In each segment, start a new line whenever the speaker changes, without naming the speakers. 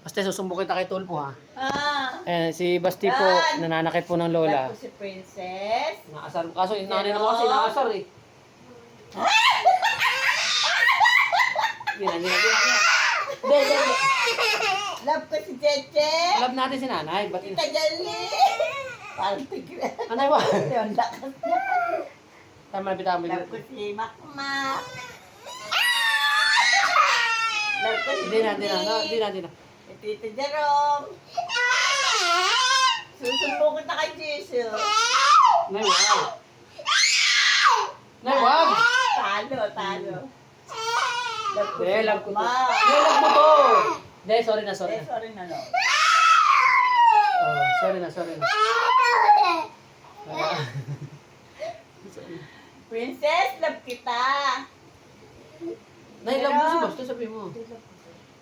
Basta susumbong kita kay Tulpo ha.
Ah.
Si Basti po, nananakit po ng lola.
Love ko si Princess.
Naasar. Kaso yung nanay naman kasi naasar eh. Hindi na.
Love ko si Cheche.
Love natin si nanay. Ba't
Tita Jali. Parang tigla.
Anay ba?
Yung lakas niya.
Tama na bitami.
Love ko si Makmak. Love ko si
Hindi na.
Tita Jerome. Susumbong kita kay Jesus.
Nay, wag. Nay, wag.
Talo. Love ko
Hindi,
si
love ko to.
Makmak.
Hindi, love mo to. Hindi, sorry na.
Sorry na, no.
Oh, sorry na.
Princess, love kita.
Nay, love mo si Basti, sabi mo.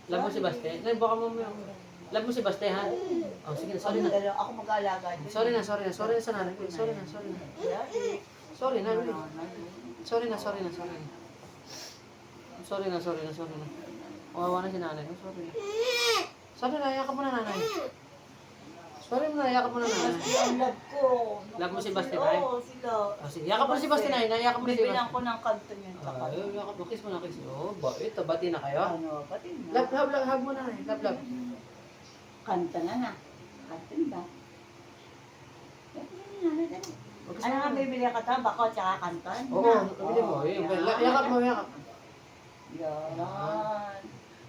Love mo si Basti? Nay, baka mo love mo si Basti, ha? Oh, sige na, sorry na.
Ako mag-aalaga dyan.
Sorry na sa nanay ko. Sorry na. Sorry na. Kawawa na si nanay ko, sorry. Sorry na, yakap mo na nanay.
Ang love ko.
Love mo si Basti, Nay?
Oo, sila.
Oh, sige, yakap mo si Basti, nay. Yakap mo si Basti.
Bibilang ko ng kanto niya.
Ay, yakap mo, kiss mo na. Oh, bait, bati na kayo.
Ano, pati na.
Love mo na, nay. Love.
Kanta na. Kanta ba? Ano nga bibili ka ta? Bako tsaka kanton?
Oo, bili mo. Yakap mo.
Yan.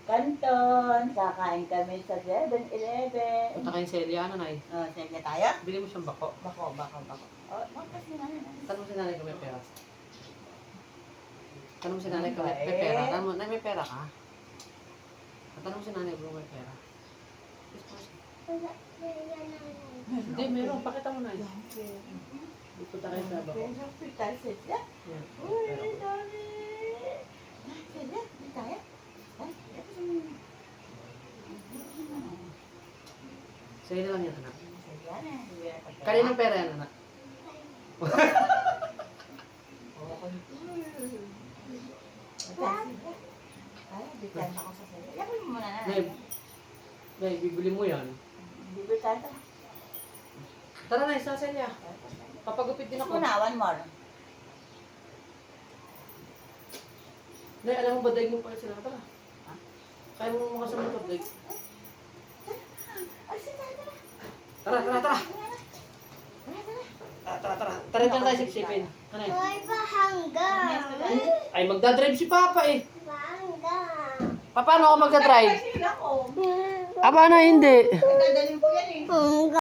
Kanton. Kakain kami sa 7-Eleven.
Punta kayong Celia, ano, nay?
Sige tayo?
Bili mo siyang bako.
Bako. Oh, bakit si nanay?
Tanong mo si nanay kung may pera. Tanong mo si nanay kung may pera. Tanong mo, nay, may pera ka? Tanong mo si nanay kung may pera. Hindi, meron. Pakita mo na. Dito tayo sa bako.
Hospital sila.
Yan.
Uy, dami. Sila, di tayo?
Sa'yo na lang yan, anak.
Sige na.
Kaninang pera yan, anak?
Ay, bitan ako sa sila. Lapin mo muna na.
Nay, bibili mo yan.
Bibitan ka.
Tara na, sa Celia. Papagupit din ako.
One more.
Nay, alam mo ba, daig mo pala sila? Tara. Kaya mo makasama motor, daig.
Ay, sige,
Tara. Tara dyan tayo sipsipin. Ano yun? Ay, magdadrive si Papa eh. Paano ako magdadrive?
Sila ko.
Aba na, hindi.
Dadalhin